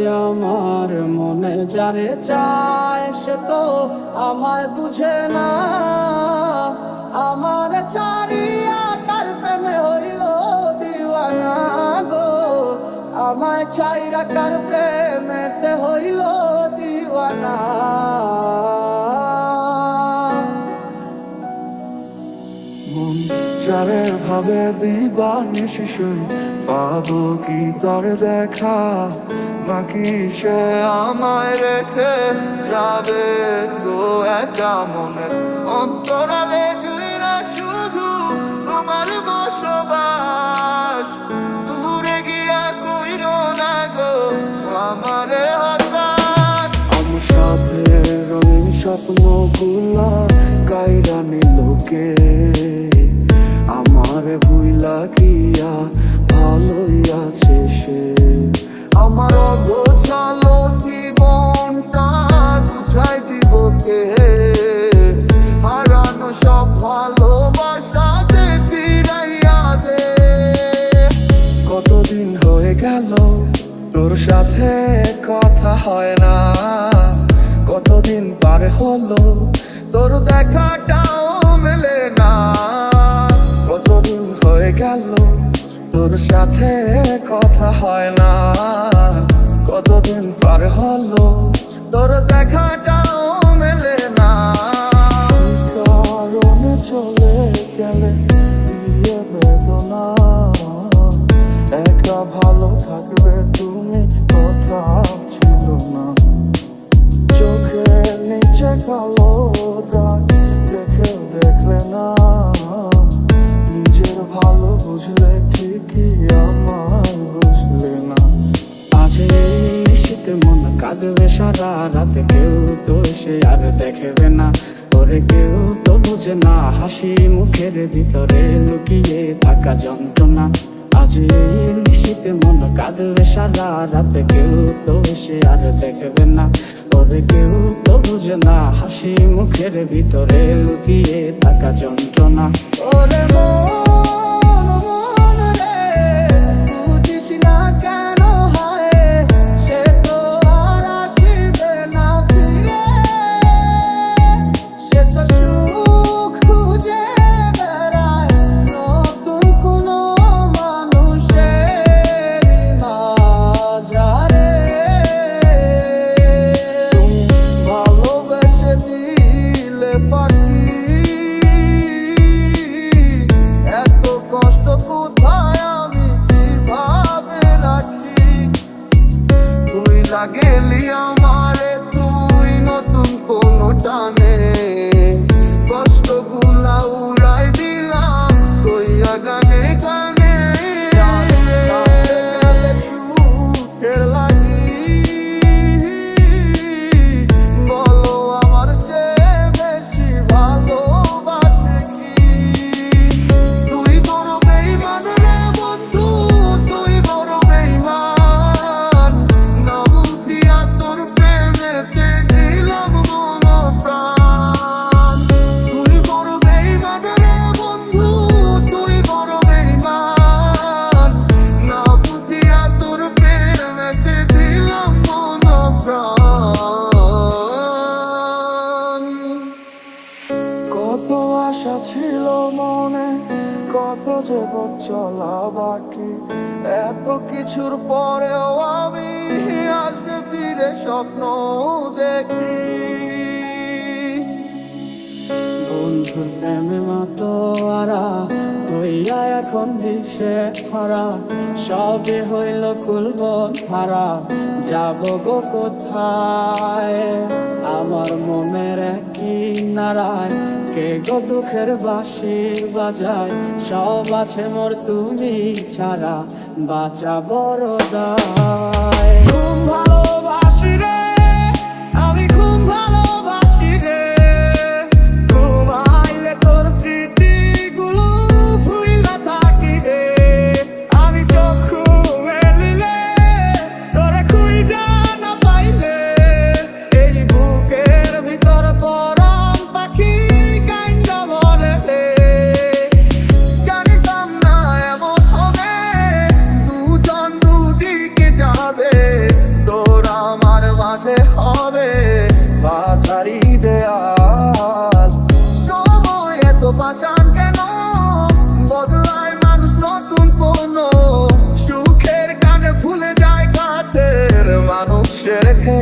আমার মনে যারে চায় সে তো আমায় বুঝে না। আমার চারিয়া কার প্রেমে হইল দিওয়ানা গো, আমায় ছাইরা কার প্রেমেতে হইল দিওয়ানা। মন যারে ভাবে দিবানিশি শুই, পাবো কি তার দেখা, নাকি সে আমায় রেখে যাবে গো একা মনের অন্তরালে জুইরা শুধু তোমার বসবাস। দূরে গিয়া কইরো না গো আমারে হতাশ। আমার সাথে রঙিন স্বপ্নগুলা কাইরা নিল কে, আমার ভুইলা গিয়া ভালোই আছে সে। আমার অগোছালো জীবনটা গুছাই দিব কে, হারানো সব ভালোবাসা যে ফিরাইয়া দে। কতদিন হয়ে গেল তোর সাথে কথা হয় না, কতদিন পার হলো তোর দেখাটাও মেলে না। কতদিন হয়ে গেল তোর সাথে কথা হয় না, কতদিন পার হলো তোর দেখাটাও মেলে না। কারণে চলে গেলে দিয়ে বেদনা, একা ভালো থাকবে তুমি কথা ছিল না। চোখের নিচে কালো দাগ দেখেও দেখলে না, নিজের ভালো বুঝলে ঠিকই আমার বুঝলে না। আজ এই শীতে মন কাঁদবে সারা রাতে, কেউ তো সে আর দেখবে না। ওরে কেউ তো বুঝে না হাসি মুখের ভিতরে লুকিয়ে থাকা যন্ত্রণা। আজ এই শীতে মন কাঁদবে সারা রাতে, কেউ তো সে আর দেখবে না। ওরে কেউ তো বুঝে না হাসি মুখের ভিতরে লুকিয়ে থাকা যন্ত্রণা। ওরে মন মন রে, বুঝিস না কেন হয় সে তো আর আসিবে না ফিরে। সে তো সুখ খুঁজে বেড়ায় নতুন কোনো মানুষের মাঝারে। তুমি ভালোবেসে দিলে পাখি, এত কষ্ট কোথায় আমি কিভাবে রাখি। তুই লাগেলি আমারে, তুই নতুন কোনো টানে কষ্টগুলা উড়াই দিলাম কইয়া গানে গানে। সুখের লাগি বলো আমার চেয়ে বেশি ভালোবাসে কি। তুই বড় বেইমান রে বন্ধু, তুই বড় বেইমান। না বুঝিয়া তোর প্রেমেতে দিলাম মন প্রাণ। তুই বড় বেইমান রে বন্ধু, তুই বড় বেইমান। না বুঝিয়া তোর প্রেমেতে দিলাম মন প্রাণ। কত আশা ছিল মনে, কত যে পথ চলা বাকি, এত কিছুর পরেও আমি আসবে ফিরে স্বপ্ন দেখি। বন্ধুর প্রেমে মাতোয়ারা হইয়া এখন দিশে হারা, সবে হইল কুলবন হারা, যাব গো কোথায়। আমার মনের কি নারায় কে গো দুঃখের বাঁশি বাজায়, সব আছে মোর তুমি ছাড়া বাঁচা বড় দায়। খুব ভালোবাসি রে, আমি খুব ভালোবাসি রে। ঘুমাইলে তোর স্মৃতিগুলো ভুইলা থাকি রে। আমি চক্ষু মেলিলে তোরে খুঁজা না পাইলে, এই বুকের ভিতর পরাণ পাখি কাইন্দা মরে রে। জানিতাম না এমন হবে, দুজন দুদিকে যা পুষে রেখে